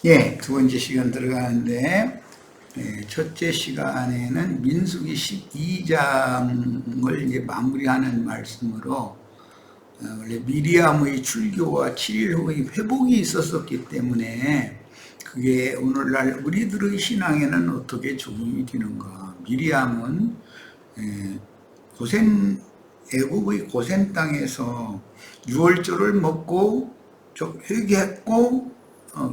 예, 두 번째 시간 들어가는데, 첫째 시간에는 민수기 12장을 이제 마무리하는 말씀으로, 원래 미리암의 출교와 7일 후의 회복이 있었었기 때문에 그게 오늘날 우리들의 신앙에는 어떻게 적용이 되는가. 미리암은 애국의 고센 땅에서 유월절을 먹고 회개했고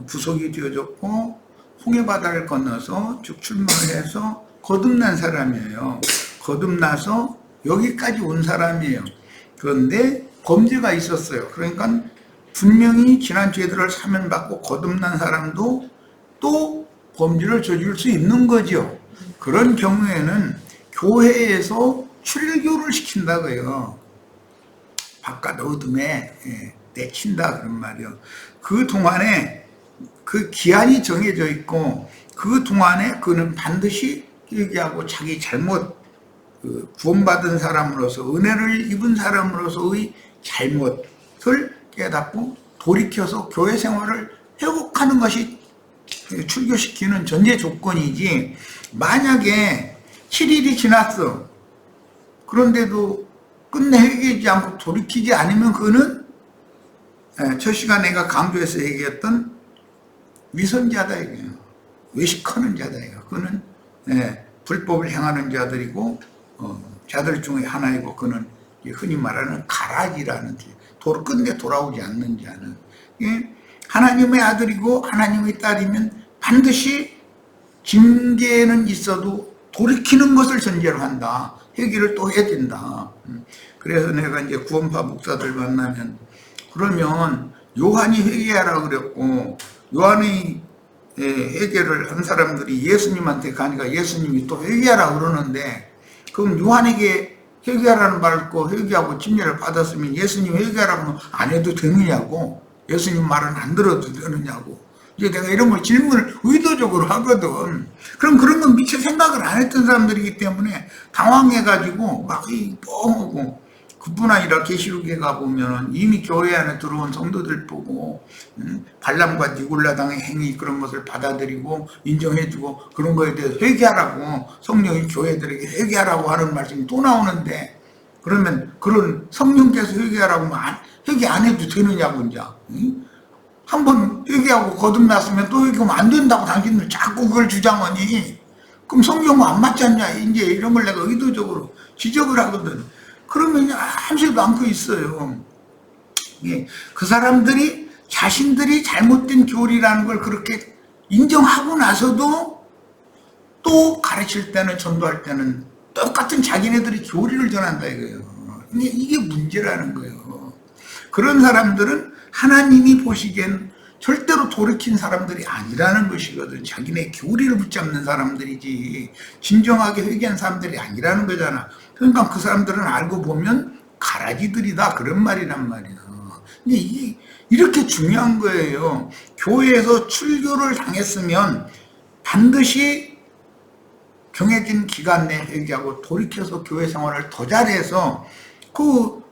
구속이 되어졌고 홍해바다를 건너서 쭉 출마해서 거듭난 사람이에요. 거듭나서 여기까지 온 사람이에요. 그런데 범죄가 있었어요. 그러니까 분명히 지난 죄들을 사면받고 거듭난 사람도 또 범죄를 저지를 수 있는 거죠. 그런 경우에는 교회에서 출교를 시킨다고요. 바깥 어둠에 내친다 그런 말이요. 그 동안에 그 기한이 정해져 있고 그 동안에 그는 반드시 회개하고 자기 잘못, 구원받은 사람으로서 은혜를 입은 사람으로서의 잘못을 깨닫고 돌이켜서 교회 생활을 회복하는 것이 출교시키는 전제 조건이지, 만약에 7일이 지났어 그런데도 끝내 회개하지 않고 돌이키지 않으면 그는 첫 시간 내가 강조해서 얘기했던 위선자다 이거예요. 외식하는 자다 이거. 그는 불법을 행하는 자들이고 자들 중에 하나이고, 그는 흔히 말하는 가라지라는 끝내 돌아오지 않는 자는, 하나님의 아들이고 하나님의 딸이면 반드시 징계는 있어도 돌이키는 것을 전제로 한다. 회개를 또 해야 된다. 그래서 내가 이제 구원파 목사들 만나면, 그러면 요한이 회개하라 그랬고 요한이 회개를 한 사람들이 예수님한테 가니까 예수님이 또 회개하라 그러는데, 그럼 요한에게 회개하라는 말을 듣고 회개하고 침례를 받았으면 예수님 회개하라고 안 해도 되느냐고, 예수님 말은 안 들어도 되느냐고, 이제 내가 이런 걸 질문을 의도적으로 하거든. 그럼 그런 건 미처 생각을 안 했던 사람들이기 때문에 당황해가지고 막 뻥하고, 그뿐 아니라 계시록에 가보면 이미 교회 안에 들어온 성도들 보고 발람과 니골라당의 행위, 그런 것을 받아들이고 인정해주고 그런 거에 대해서 회개하라고 성령이 교회들에게 회개하라고 하는 말씀이 또 나오는데, 그러면 그런 성령께서 회개하라고 하면 회개 안 해도 되느냐고. 이제 한번 회개하고 거듭났으면 또 회개하면 안 된다고 당신들 자꾸 그걸 주장하니, 그럼 성경은 안 맞지 않냐, 이제 이런 걸 내가 의도적으로 지적을 하거든. 그러면 아무지도 않고 있어요. 그 사람들이 자신들이 잘못된 교리라는 걸 그렇게 인정하고 나서도 또 가르칠 때는, 전도할 때는 똑같은 자기네들이 교리를 전한다 이거예요. 이게 문제라는 거예요. 그런 사람들은 하나님이 보시기엔 절대로 돌이킨 사람들이 아니라는 것이거든. 자기네 교리를 붙잡는 사람들이지 진정하게 회개한 사람들이 아니라는 거잖아. 그러니까 그 사람들은 알고 보면 가라지들이다 그런 말이란 말이야. 근데 이게 이렇게 중요한 거예요. 교회에서 출교를 당했으면 반드시 정해진 기간 내에 회개하고 돌이켜서 교회 생활을 더 잘해서 그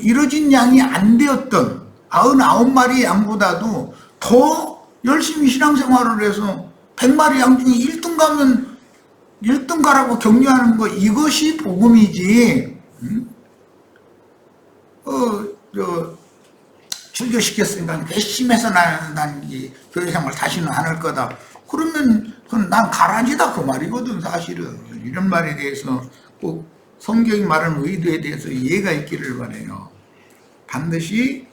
이뤄진 양이 안 되었던 99마리 양보다도 더 열심히 신앙생활을 해서 100마리 양 중에 1등 가면 1등 가라고 격려하는 거, 이것이 복음이지. 출교시켰으니까 괘씸해서 난 이 교회생활 다시는 안 할 거다. 그러면 그건 난 가라지다 그 말이거든 사실은. 이런 말에 대해서 꼭 성경이 말하는 의도에 대해서 이해가 있기를 바라요. 반드시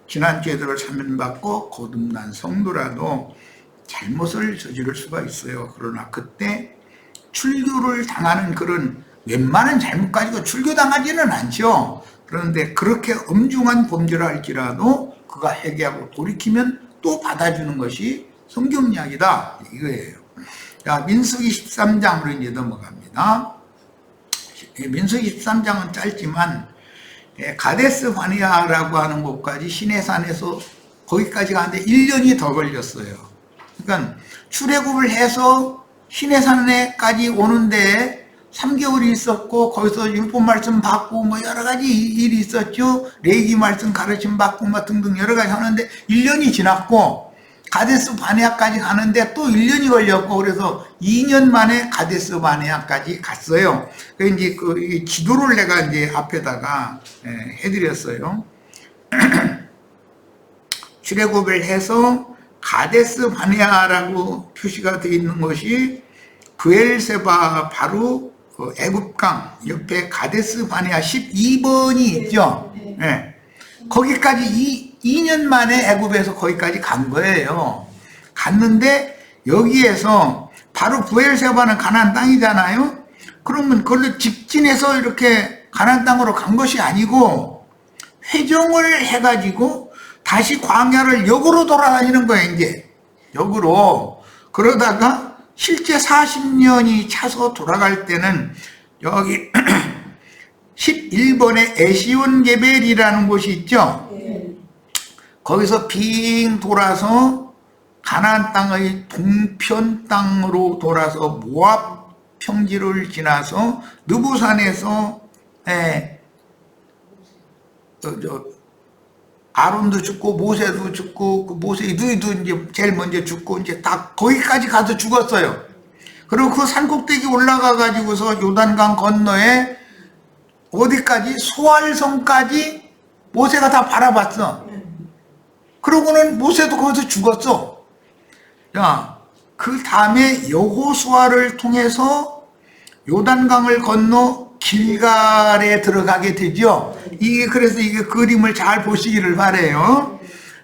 지난 죄들을 사면받고 거듭난 성도라도 잘못을 저지를 수가 있어요. 그러나 그때 출교를 당하는 그런 웬만한 잘못 가지고 출교당하지는 않죠. 그런데 그렇게 엄중한 범죄를 할지라도 그가 회개하고 돌이키면 또 받아주는 것이 성경 이야기다 이거예요. 자, 민수기 13장으로 이제 넘어갑니다. 민수기 13장은 짧지만 가데스 바네아라고 하는 곳까지 시내산에서 거기까지 가는데 1년이 더 걸렸어요. 그러니까 출애굽을 해서 시내산에까지 오는데 3개월이 있었고 거기서 율법 말씀 받고 뭐 여러 가지 일이 있었죠. 레위기 말씀 가르침 받고 뭐 등등 여러 가지 하는데 1년이 지났고 가데스 바네아까지 가는데 또 1년이 걸렸고 그래서 2년 만에 가데스 바네아까지 갔어요. 그 이제 그 지도를 내가 이제 앞에다가 해드렸어요. 출애굽을 해서 가데스 바네아라고 표시가 되어 있는 것이 브엘세바 바로 그 애굽강 옆에 가데스 바네아 12번이 있죠. 네. 거기까지 2년 만에 애굽에서 거기까지 간 거예요. 갔는데 여기에서 바로 브엘세바는 가나안 땅이잖아요. 그러면 그걸로 직진해서 이렇게 가나안 땅으로 간 것이 아니고 회종을 해가지고 다시 광야를 역으로 돌아다니는 거예요. 이제 역으로. 그러다가 실제 40년이 차서 돌아갈 때는 여기 11번에 에시온 게벨이라는 곳이 있죠. 거기서 빙 돌아서 가나안 땅의 동편 땅으로 돌아서 모압 평지를 지나서 느부산에서 아론도 죽고 모세도 죽고 그 모세의 누이도 이제 제일 먼저 죽고 이제 다 거기까지 가서 죽었어요. 그리고 그 산꼭대기 올라가 가지고서 요단강 건너에 어디까지 소알성까지 모세가 다 바라봤어. 그러고는 모세도 거기서 죽었어. 자, 그 다음에 여호수아를 통해서 요단강을 건너 길갈에 들어가게 되죠. 이게 그래서 이게 그림을 잘 보시기를 바래요.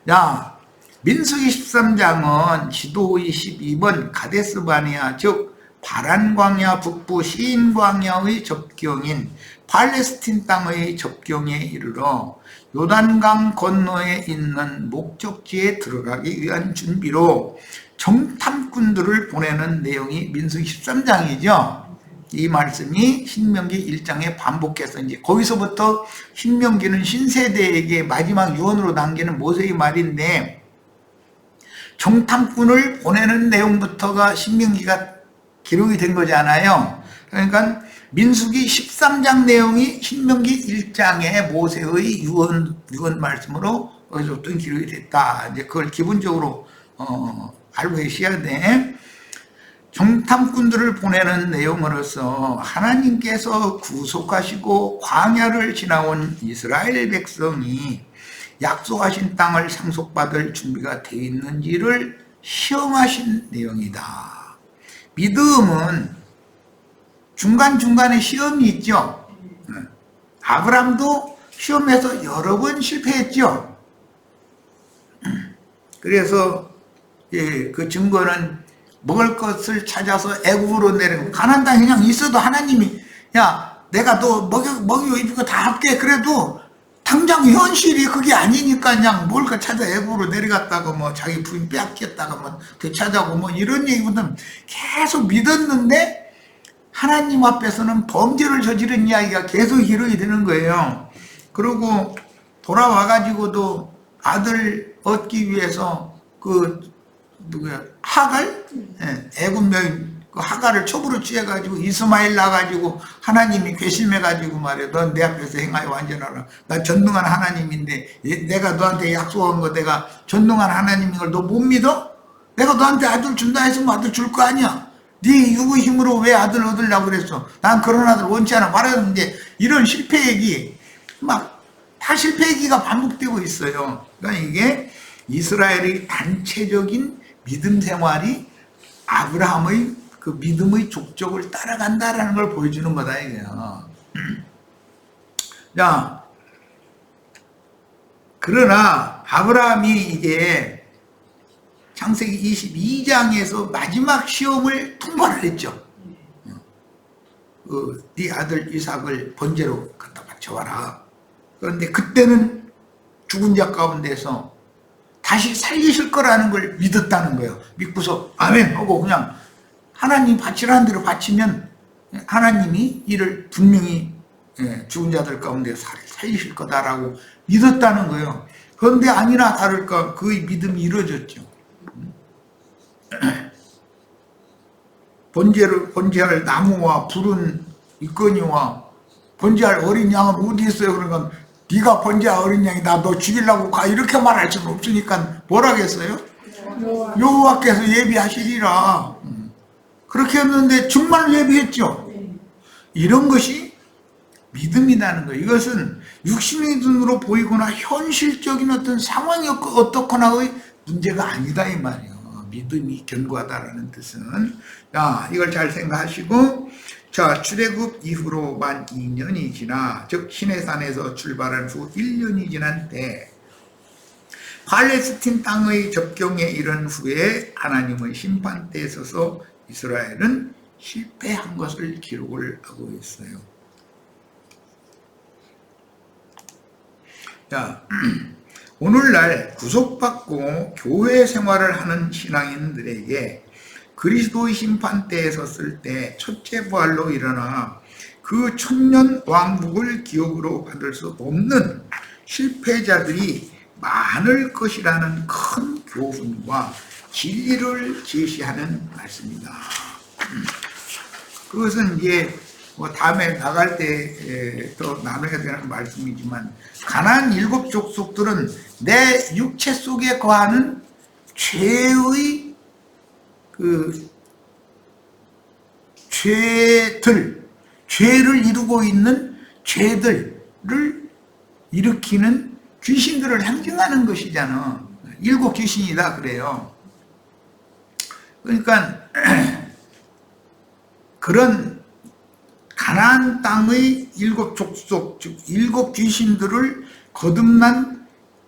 자, 민수기 13장은 지도의 12번 가데스 바네아 즉 바란 광야 북부 시인 광야의 접경인 팔레스틴 땅의 접경에 이르러 요단강 건너에 있는 목적지에 들어가기 위한 준비로 정탐꾼들을 보내는 내용이 민수기 13장이죠. 이 말씀이 신명기 1장에 반복해서 이제 거기서부터 신명기는 신세대에게 마지막 유언으로 남기는 모세의 말인데 정탐꾼을 보내는 내용부터가 신명기가 기록이 된 거잖아요. 그러니까 민수기 13장 내용이 신명기 1장의 모세의 유언 말씀으로 거기서부터 기록이 됐다. 이제 그걸 기본적으로 알고 계셔야 돼. 정탐꾼들을 보내는 내용으로서 하나님께서 구속하시고 광야를 지나온 이스라엘 백성이 약속하신 땅을 상속받을 준비가 되어 있는지를 시험하신 내용이다. 믿음은 중간중간에 시험이 있죠. 아브람도 시험에서 여러 번 실패했죠. 그래서 그 증거는 먹을 것을 찾아서 애굽으로 내려고 가나안 땅에 그냥 있어도 하나님이 야 내가 너 먹이고 입히고 다 할게. 그래도 당장 현실이 그게 아니니까 그냥 먹을 거 찾아 애굽으로 내려갔다가 뭐 자기 부인 빼앗겼다가 뭐 되찾아고 뭐 이런 얘기보다는 계속 믿었는데 하나님 앞에서는 범죄를 저지른 이야기가 계속 기록이 되는 거예요. 그리고 돌아와가지고도 아들 얻기 위해서 하갈? 애굽 여인 그 하갈을 촉으로 취해가지고 이스마엘 나가지고 하나님이 괘씸해가지고 말이야. 넌 내 앞에서 행하여 완전하라. 나 전능한 하나님인데 내가 너한테 약속한 거 내가 전능한 하나님인 걸 너 못 믿어? 내가 너한테 아들 준다 했으면 아들 줄 거 아니야. 네 육의 힘으로 왜 아들 얻으려고 그랬어? 난 그런 아들 원치 않아. 말하는데 이런 실패 얘기 막 다 실패 얘기가 반복되고 있어요. 그러니까 이게 이스라엘의 단체적인 믿음 생활이 아브라함의 그 믿음의 족적을 따라간다라는 걸 보여주는 거다 이게요. 자, 그러나 아브라함이 이게 창세기 22장에서 마지막 시험을 통과를 했죠. 네 아들 이삭을 번제로 갖다 바쳐와라. 그런데 그때는 죽은 자 가운데서 다시 살리실 거라는 걸 믿었다는 거예요. 믿고서 아멘 하고 그냥 하나님 바치라는 대로 바치면 하나님이 이를 분명히 죽은 자들 가운데 살리실 거다라고 믿었다는 거예요. 그런데 아니나 다를까 그의 믿음이 이루어졌죠. 번제할 나무와 불은 있거니와 번제할 어린 양은 어디 있어요? 그러니까 네가 번제할 어린 양이다. 너 죽이려고 가. 이렇게 말할 수는 없으니까 뭐라겠어요? 여호와께서 예비하시리라. 그렇게 했는데 정말 예비했죠. 이런 것이 믿음이라는 거예요. 이것은 육신의 눈으로 보이거나 현실적인 어떤 상황이 어떻거나의 문제가 아니다 이 말이에요. 믿음이 견고하다라는 뜻은. 자, 이걸 잘 생각하시고, 자, 출애굽 이후로만 2년이 지나, 즉 시내산에서 출발한 후 1년이 지난 때 팔레스틴 땅의 접경에 이른 후에 하나님의 심판대에 서서 이스라엘은 실패한 것을 기록을 하고 있어요. 자, 오늘날 구속받고 교회 생활을 하는 신앙인들에게 그리스도의 심판대에 섰을 때 첫째 부활로 일어나 그 천년 왕국을 기업으로 받을 수 없는 실패자들이 많을 것이라는 큰 교훈과 진리를 제시하는 말씀입니다. 그것은 이제 뭐 다음에 나갈 때 또 나눠야 되는 말씀이지만, 가나안 7 족속들은 내 육체 속에 거하는 죄의 죄를 이루고 있는 죄들을 일으키는 귀신들을 상징하는 것이잖아. 7 귀신이다 그래요. 그러니까 그런 가나안 땅의 7 족속, 즉 7 귀신들을 거듭난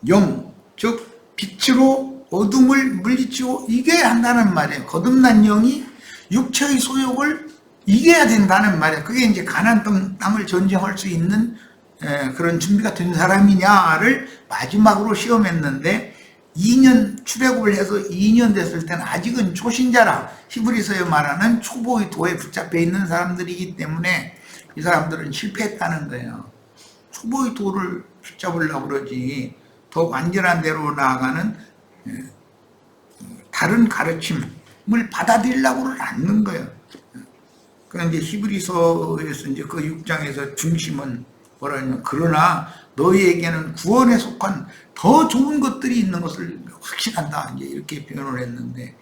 영, 즉 빛으로 어둠을 물리치고 이겨야 한다는 말이에요. 거듭난 영이 육체의 소욕을 이겨야 된다는 말이에요. 그게 이제 가나안 땅을 전쟁할 수 있는 그런 준비가 된 사람이냐를 마지막으로 시험했는데, 2년 출애굽을 해서 2년 됐을 때는 아직은 초신자라, 히브리서에 말하는 초보의 도에 붙잡혀 있는 사람들이기 때문에 이 사람들은 실패했다는 거예요. 초보의 도를 붙잡으려고 그러지 더 완전한 대로 나아가는 다른 가르침을 받아들이려고는 않는 거예요. 그런데 히브리서에서 이제 그 6장에서 중심은 뭐라 하냐면, 그러나 너희에게는 구원에 속한 더 좋은 것들이 있는 것을 확신한다, 이제 이렇게 표현을 했는데,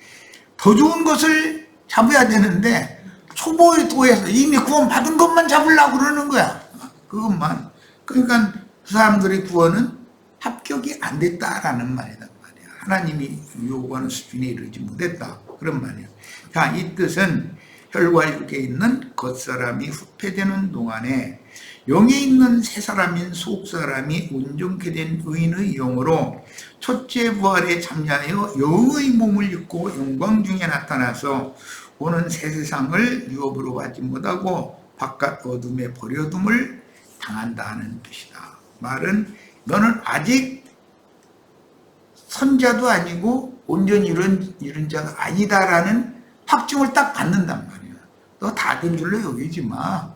더 좋은 것을 잡아야 되는데 초보의 도에서 이미 구원 받은 것만 잡으려고 그러는 거야. 그것만. 그러니까 그 사람들의 구원은 합격이 안 됐다라는 말이다 말이야. 하나님이 요구하는 수준에 이르지 못했다, 그런 말이야. 자, 이 뜻은 혈과 육에 있는 겉사람이 후패되는 동안에 영에 있는 새사람인 속사람이 온전케 된 의인의 영으로 첫째 부활에 참여하여 영의 몸을 입고 영광 중에 나타나서 오는 새 세상을 유업으로 받지 못하고 바깥 어둠에 버려둠을 당한다는 뜻이다. 말은 너는 아직 선자도 아니고 온전히 이른 자가 아니다라는 확증을 딱 받는단 말이야. 너 다 된 줄로 여기지 마.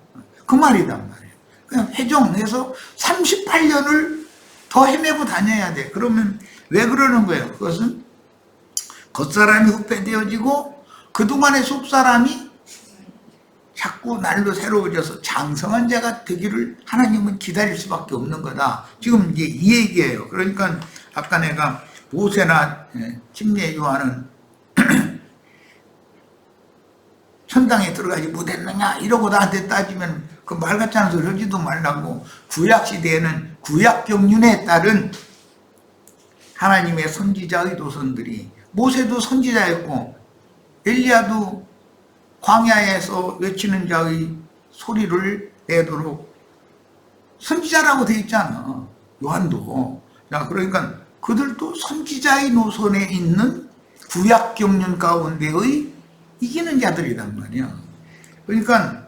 그 말이단 말이야. 그냥 회정해서 38년을 더 헤매고 다녀야 돼. 그러면 왜 그러는 거예요? 그것은 겉사람이 후패되어지고 그동안의 속사람이 자꾸 날로 새로워져서 장성한 자가 되기를 하나님은 기다릴 수밖에 없는 거다. 지금 이제 이 얘기예요. 그러니까 아까 내가 모세나 침례 요한은 천당에 들어가지 못했느냐 이러고 나한테 따지면 그 말 같지 않은 소리 하지도 말라고. 구약시대에는 구약경륜에 따른 하나님의 선지자의 도선들이, 모세도 선지자였고 엘리야도 광야에서 외치는 자의 소리를 내도록 선지자라고 돼 있잖아. 요한도. 자, 그러니까 그들도 선지자의 노선에 있는 구약경륜 가운데의 이기는 자들이란 말이야. 그러니까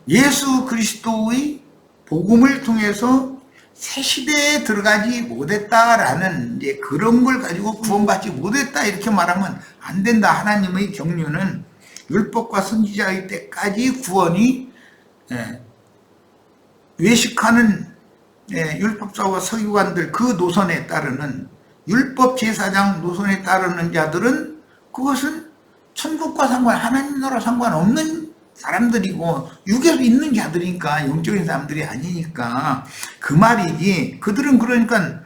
예수 그리스도의 복음을 통해서 새 시대에 들어가지 못했다라는 이제 그런 걸 가지고 구원받지 못했다 이렇게 말하면 안 된다. 하나님의 경륜은 율법과 선지자의 때까지 구원이 외식하는 율법사와 서기관들 그 노선에 따르는 율법 제사장 노선에 따르는 자들은 그것은 천국과 하나님 나라 상관없는 사람들이고 육에서 있는 자들이니까 영적인 사람들이 아니니까 그 말이지. 그들은 그러니까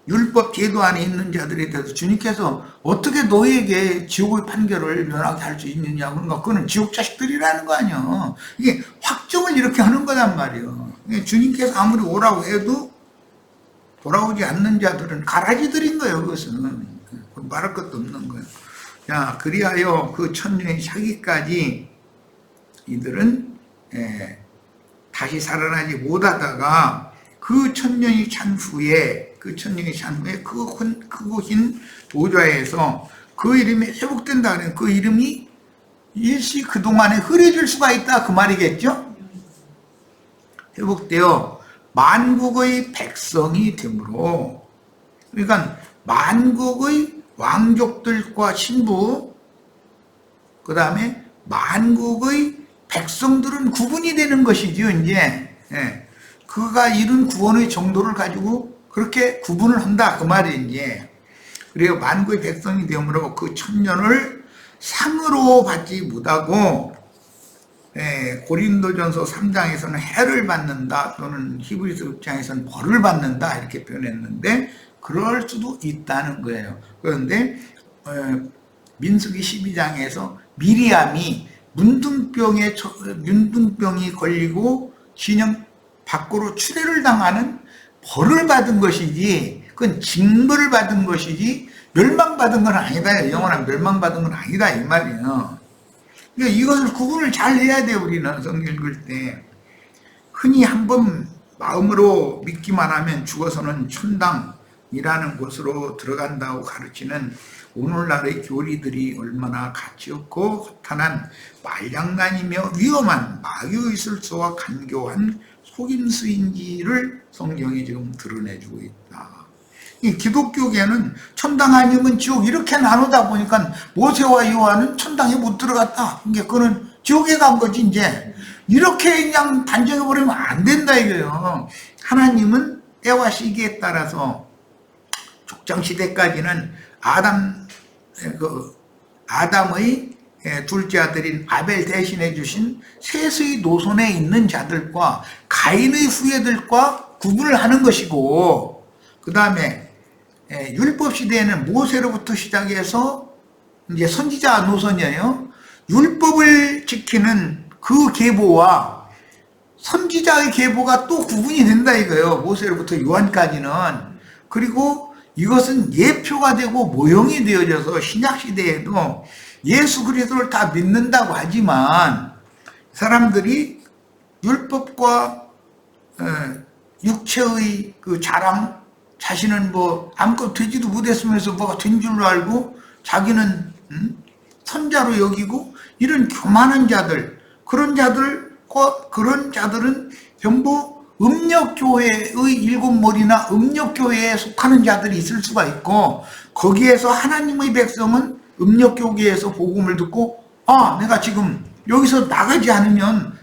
율법 제도 안에 있는 자들에 대해서 주님께서 어떻게 너희에게 지옥의 판결을 면하게 할 수 있느냐, 그런가. 그거는 지옥 자식들이라는 거 아니야. 이게 확정을 이렇게 하는 거단 말이에요. 주님께서 아무리 오라고 해도 돌아오지 않는 자들은 가라지들인 거예요. 그것은 말할 것도 없는 거예요. 자, 그리하여 그 천년의 차기까지 이들은 다시 살아나지 못하다가 그 천년이 찬 후에 크고 긴 보좌에서 그 이름이 회복된다 그래요. 그 이름이 일시 그동안에 흐려질 수가 있다, 그 말이겠죠. 회복되어 만국의 백성이 되므로, 그러니까 만국의 왕족들과 신부, 그 다음에 만국의 백성들은 구분이 되는 것이죠. 이제 그가 이룬 구원의 정도를 가지고 그렇게 구분을 한다, 그 말이에요. 이제 그래요. 만국의 백성이 되므로 그 천년을 상으로 받지 못하고, 고린도전서 3장에서는 해를 받는다, 또는 히브리서 6장에서는 벌을 받는다, 이렇게 표현했는데 그럴 수도 있다는 거예요. 그런데 민수기 12장에서 미리암이 문둥병이 걸리고 진영 밖으로 추례를 당하는 벌을 받은 것이지, 그건 징벌을 받은 것이지 멸망받은 건 아니다. 영원한 멸망받은 건 아니다, 이 말이에요. 그러니까 이것을 구분을 잘 해야 돼요. 우리는 성경 읽을 때 흔히 한번 마음으로 믿기만 하면 죽어서는 천당이라는 곳으로 들어간다고 가르치는 오늘날의 교리들이 얼마나 가치없고 허탄한 말장난이며 위험한 마귀의술서와 간교한 속임수인지를 성경이 지금 드러내주고 있다. 이 기독교계는 천당 아니면 지옥 이렇게 나누다 보니까 모세와 요한은 천당에 못 들어갔다. 그러니까 그거는 지옥에 간 거지. 이제 이렇게 그냥 단정해버리면 안 된다 이거예요. 하나님은 때와 시기에 따라서 족장시대까지는 아담의 둘째 아들인 아벨 대신해 주신 셋의 노선에 있는 자들과 가인의 후예들과 구분을 하는 것이고, 그 다음에 율법 시대에는 모세로부터 시작해서 이제 선지자 노선이에요. 율법을 지키는 그 계보와 선지자의 계보가 또 구분이 된다 이거예요. 모세로부터 요한까지는. 그리고 이것은 예표가 되고 모형이 되어져서 신약 시대에도 예수 그리스도를 다 믿는다고 하지만 사람들이 율법과 육체의 그 자랑, 자신은 뭐 아무것도 되지도 못했으면서 뭐가 된 줄로 알고 자기는 선자로 여기고, 이런 교만한 자들, 그런 자들은 전부 음력교회의 일곱머리나 음력교회에 속하는 자들이 있을 수가 있고, 거기에서 하나님의 백성은 음력교회에서 복음을 듣고, 내가 지금 여기서 나가지 않으면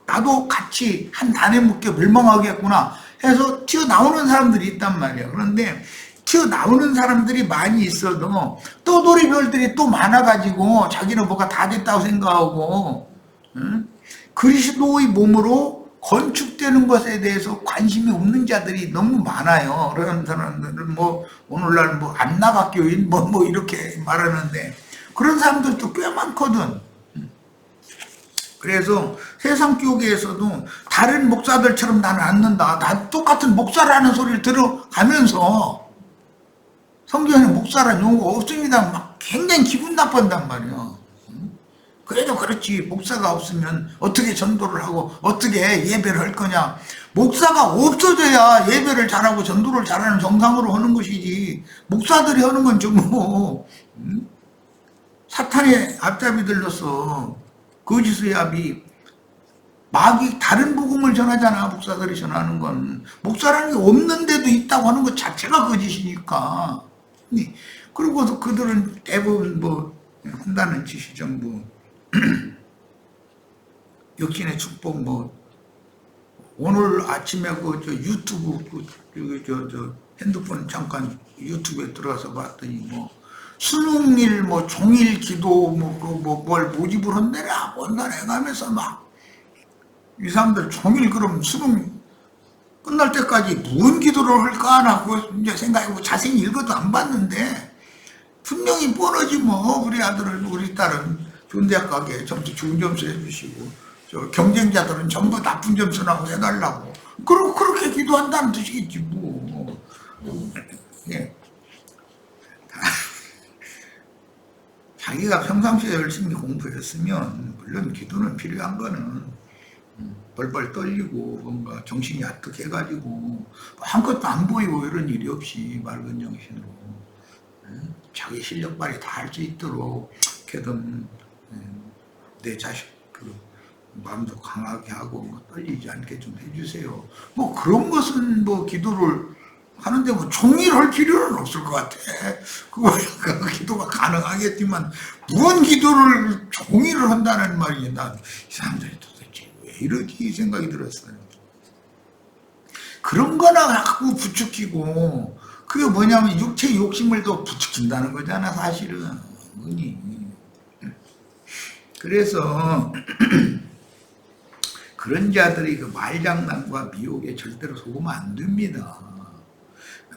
나도 같이 한 단에 묶여 멸망하겠구나 해서 튀어나오는 사람들이 있단 말이에요. 그런데 튀어나오는 사람들이 많이 있어도 떠돌이별들이 또 많아가지고 자기는 뭐가 다 됐다고 생각하고, 그리스도의 몸으로 건축되는 것에 대해서 관심이 없는 자들이 너무 많아요. 그런 사람들은 뭐 오늘날 뭐 안나각교인 뭐 이렇게 말하는데 그런 사람들도 꽤 많거든. 그래서 세상 교계에서도 다른 목사들처럼 나는 안 는다, 나 똑같은 목사라는 소리를 들어가면서 성경에 목사라는 용어가 없습니다 막 굉장히 기분 나쁜단 말이에요. 그래도 그렇지, 목사가 없으면 어떻게 전도를 하고 어떻게 예배를 할 거냐. 목사가 없어져야 예배를 잘하고 전도를 잘하는 정상으로 하는 것이지, 목사들이 하는 건 전부 사탄의 앞잡이들로서 거짓의 앞이 마귀 다른 복음을 전하잖아. 목사들이 전하는 건 목사라는 게 없는데도 있다고 하는 것 자체가 거짓이니까. 그리고 그들은 대부분 뭐 한다는 짓이 전부 역신의 축복, 뭐 오늘 아침에 저 유튜브 저 핸드폰 잠깐 유튜브에 들어가서 봤더니 뭐 수능일 뭐 종일 기도 뭘 모집을 한다라 뭔가 해가면서 막 이 사람들 종일 그럼 수능 끝날 때까지 무슨 기도를 할까 하나 그 이제 생각하고 자세히 읽어도 안 봤는데 분명히 뻔하지 뭐 우리 아들은 우리 딸은 좋은 대학 가게 점수 좋은 점수 해주시고 저 경쟁자들은 전부 나쁜 점수 나고 해달라고 그럼 그렇게 기도한다는 뜻이겠지 뭐. 예. 자기가 평상시에 열심히 공부했으면 물론 기도는 필요한 거는 벌벌 떨리고 뭔가 정신이 아득해가지고 아무것도 안 보이고 이런 일이 없이 맑은 정신으로 자기 실력 발휘 다 할 수 있도록 어떻게든 내 자식 그 마음도 강하게 하고 떨리지 않게 좀 해주세요. 뭐 그런 것은 뭐 기도를 하는데 뭐 종일 할 필요는 없을 것 같아. 그 기도가 가능하겠지만 무슨 기도를 종일을 한다는 말이 난 이 사람들이 도대체 왜 이러지 생각이 들었어요. 그런 거나 자꾸 부추기고 그게 뭐냐면 육체 욕심을 더 부추긴다는 거잖아 사실은. 뭐니. 그래서 그런 자들이 그 말장난과 미혹에 절대로 속으면 안 됩니다.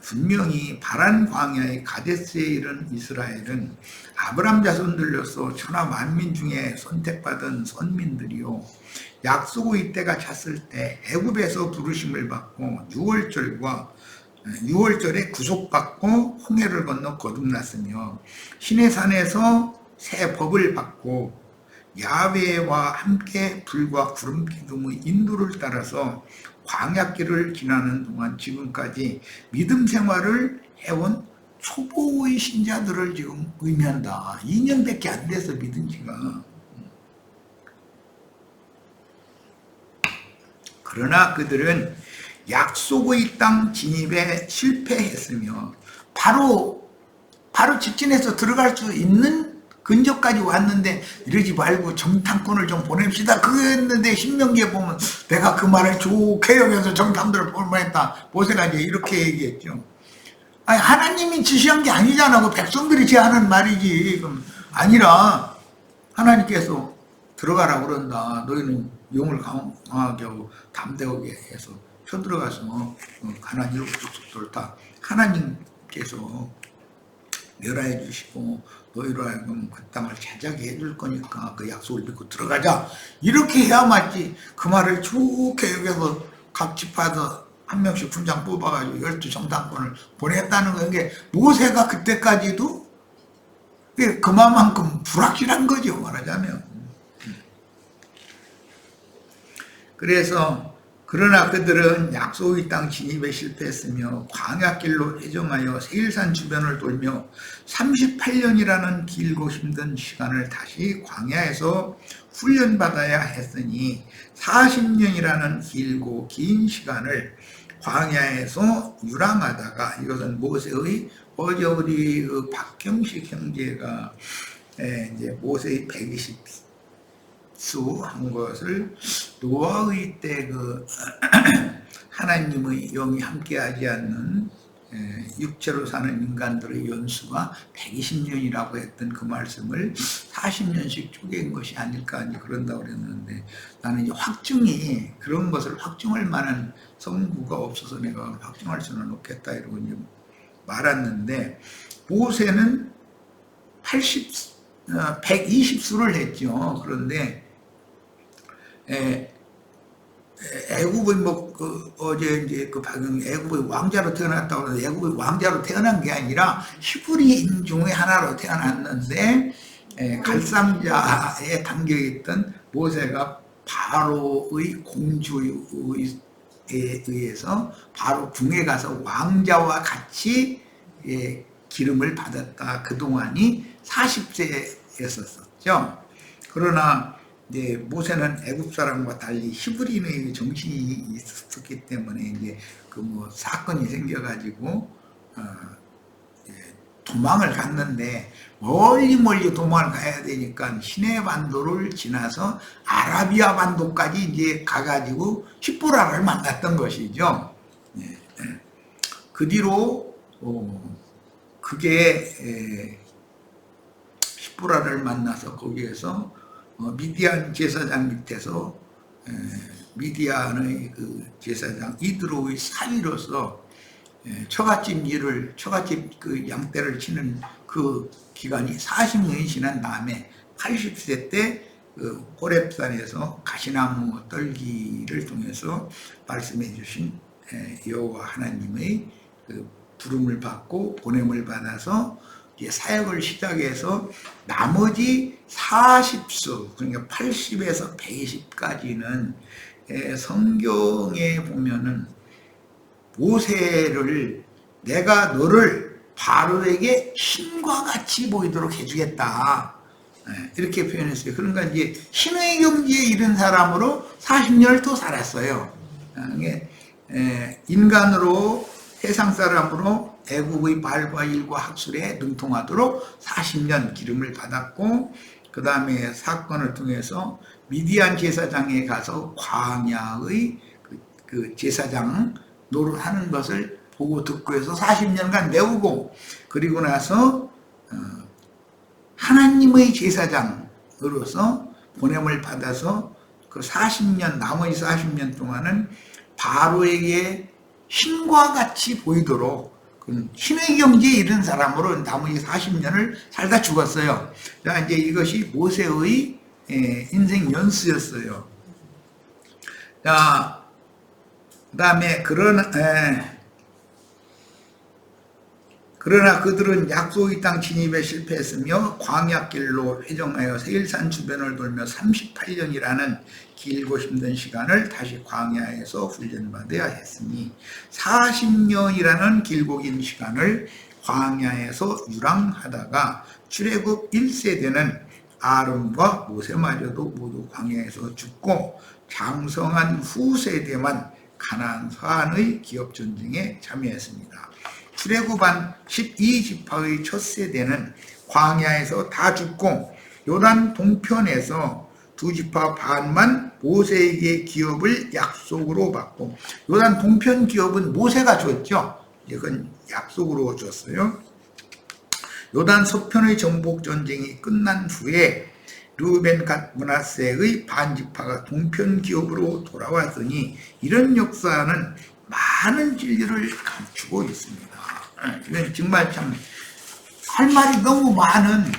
분명히 바란 광야의 가데스에 이른 이스라엘은 아브람 자손들로서 천하 만민 중에 선택받은 선민들이요 약속의 때가 찼을 때 애굽에서 부르심을 받고 6월절에 구속받고 홍해를 건너 거듭났으며 시내산에서 새 법을 받고 야훼와 함께 불과 구름 기둥의 인도를 따라서 광야길을 지나는 동안 지금까지 믿음 생활을 해온 초보의 신자들을 지금 의미한다. 2년밖에 안 돼서 믿은 지가. 그러나 그들은 약속의 땅 진입에 실패했으며 바로 직진해서 들어갈 수 있는 근접까지 왔는데 이러지 말고 정탐꾼을 좀 보냅시다. 그랬는데 신명기에 보면 내가 그 말을 좋게 여겨서 정탐들을 보냈다. 모세가 이제 이렇게 얘기했죠. 아니 하나님이 지시한 게 아니잖아. 그 백성들이 제하는 말이지. 그럼 아니라 하나님께서 들어가라 그런다. 너희는 용을 강하게 하고 담대하게 해서 쳐들어가서 가나안 일곱 족속들 다 하나님께서 멸하해 주시고 너희로 하여금 그 땅을 차지하게 해줄 거니까 그 약속을 믿고 들어가자. 이렇게 해야 맞지. 그 말을 좋게 여기서 각 지파에서 한 명씩 군장 뽑아가지고 12 정탐꾼을 보냈다는 거. 이게 모세가 그때까지도 그만큼 불확실한 거죠 말하자면. 그래서 그러나 그들은 약속의 땅 진입에 실패했으며 광야길로 회정하여 세일산 주변을 돌며 38년이라는 길고 힘든 시간을 다시 광야에서 훈련받아야 했으니 40년이라는 길고 긴 시간을 광야에서 유랑하다가 이것은 모세의 어제 우리 그 박경식 형제가 이제 모세의 120수 한 것을 노아의 때 그 하나님의 영이 함께하지 않는 육체로 사는 인간들의 연수가 120년이라고 했던 그 말씀을 40년씩 쪼갠 것이 아닐까 이제 그런다고 그랬는데 나는 이제 확증이 그런 것을 확증할 만한 성구가 없어서 내가 확증할 수는 없겠다 이러고 이제 말았는데 모세는 120수를 했죠. 그런데 애굽의 어제 이제 그 박영이 애굽의 왕자로 태어났다고 해서 애굽의 왕자로 태어난 게 아니라 히브리인 중에 하나로 태어났는데 갈상자에 담겨 있던 모세가 바로의 공주에 의해서 바로 궁에 가서 왕자와 같이 기름을 받았다. 그동안이 40세였었죠. 그러나 이제 모세는 애굽 사람과 달리 히브리인의 정신이 있었기 때문에 이제 그 뭐 사건이 생겨가지고 도망을 갔는데 멀리 도망을 가야 되니까 시내 반도를 지나서 아라비아 반도까지 이제 가가지고 십보라를 만났던 것이죠. 그 뒤로 그게 십보라를 만나서 거기에서 미디안 제사장 밑에서 미디안의 그 제사장 이드로의 사위로서 처갓집 그 양떼를 치는 그 기간이 40년이 지난 다음에 80세 때 그 호렙산에서 가시나무 떨기를 통해서 말씀해 주신 여호와 하나님의 그 부름을 받고 보냄을 받아서 이제 사역을 시작해서 나머지 40수 그러니까 80에서 120까지는 성경에 보면은 모세를 내가 너를 바로에게 신과 같이 보이도록 해주겠다. 이렇게 표현했어요. 그러니까 이제 신의 경지에 이른 사람으로 40년을 또 살았어요. 인간으로 세상 사람으로 애국의 말과 일과 학술에 능통하도록 40년 기름을 받았고 그 다음에 사건을 통해서 미디안 제사장에 가서 광야의 그 제사장 노릇하는 것을 보고 듣고 해서 40년간 배우고 그리고 나서 하나님의 제사장으로서 보냄을 받아서 그 40년 나머지 40년 동안은 바로에게 신과 같이 보이도록 신의 경지에 이른 사람으로 나머지 40년을 살다 죽었어요. 자, 이제 이것이 모세의 인생 연수였어요. 자, 그 다음에 그러나 그들은 약속의 땅 진입에 실패했으며 광야길로 회정하여 세일산 주변을 돌며 38년이라는 길고 힘든 시간을 다시 광야에서 훈련받아야 했으니 40년이라는 길고 긴 시간을 광야에서 유랑하다가 출애굽 1세대는 아론과 모세마저도 모두 광야에서 죽고 장성한 후세대만 가나안 서안의 기업 전쟁에 참여했습니다. 출애굽한 12지파의 첫 세대는 광야에서 다 죽고 요단 동편에서 두 지파 반만 모세에게 기업을 약속으로 받고 요단 동편 기업은 모세가 줬죠. 이건 약속으로 줬어요. 요단 서편의 정복 전쟁이 끝난 후에 르우벤 갓 므낫세의 반지파가 동편 기업으로 돌아왔으니 이런 역사는 많은 진리를 감추고 있습니다. 이건 정말 참 할 말이 너무 많은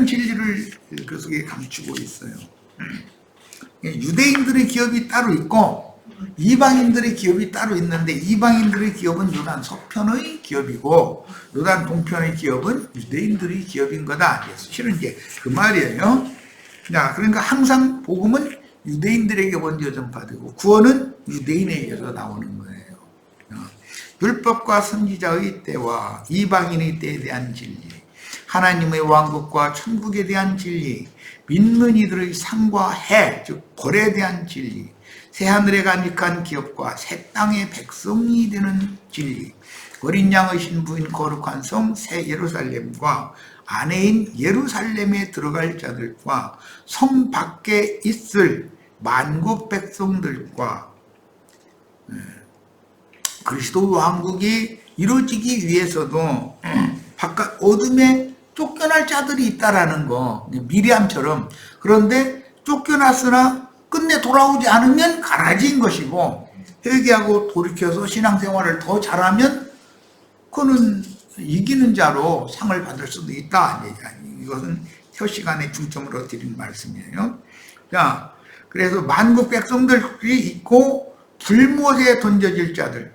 진리를 그 속에 감추고 있어요. 유대인들의 기업이 따로 있고 이방인들의 기업이 따로 있는데 이방인들의 기업은 요단 서편의 기업이고 요단 동편의 기업은 유대인들의 기업인 거다. 실은 이제 그 말이에요. 자, 그러니까 항상 복음은 유대인들에게 먼저 전파되고 구원은 유대인에게서 나오는 거예요. 율법과 선지자의 때와 이방인의 때에 대한 진리, 하나님의 왕국과 천국에 대한 진리, 믿는 이들의 상과 해, 즉 벌에 대한 진리, 새하늘에 가득한 기업과 새 땅의 백성이 되는 진리, 어린 양의 신부인 거룩한 성 새 예루살렘과 아내인 예루살렘에 들어갈 자들과 성 밖에 있을 만국 백성들과 그리스도 왕국이 이루어지기 위해서도 바깥 어둠에 쫓겨날 자들이 있다라는 거, 미리암처럼. 그런데 쫓겨났으나 끝내 돌아오지 않으면 가라지인 것이고 회개하고 돌이켜서 신앙생활을 더 잘하면 그는 이기는 자로 상을 받을 수도 있다. 이것은 첫 시간에 중점으로 드린 말씀이에요. 자, 그래서 만국 백성들이 있고 불못에 던져질 자들,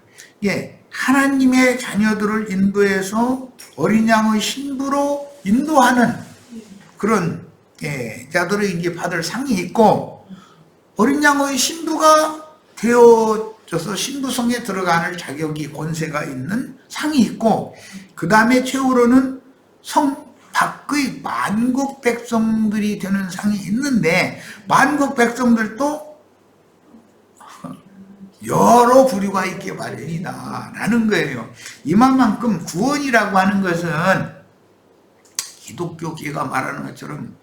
하나님의 자녀들을 인도해서 어린 양의 신부로 인도하는 그런 자들의 이제 받을 상이 있고 어린 양의 신부가 되어져서 신부성에 들어가는 자격이 권세가 있는 상이 있고 그 다음에 최후로는 성 밖의 만국 백성들이 되는 상이 있는데 만국 백성들도 여러 부류가 있기 마련이다 라는 거예요. 이만큼 구원이라고 하는 것은 기독교계가 말하는 것처럼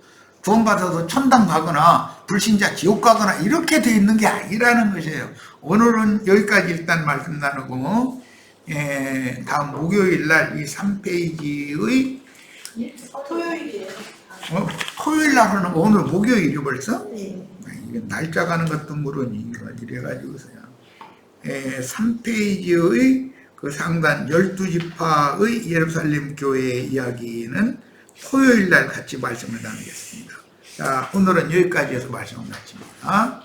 구원받아서 천당 가거나 불신자 지옥 가거나 이렇게 돼 있는 게 아니라는 것이에요. 오늘은 여기까지 일단 말씀 나누고 다음 목요일 날 이 3페이지의 토요일이에요. 토요일 날 하는 거 오늘 목요일이 벌써? 네. 이게 날짜 가는 것도 모르니 이래가지고서야 3페이지의 그 상단 12지파의 예루살렘 교회 이야기는 토요일 날 같이 말씀을 나누겠습니다. 자, 오늘은 여기까지 해서 말씀을 마칩니다.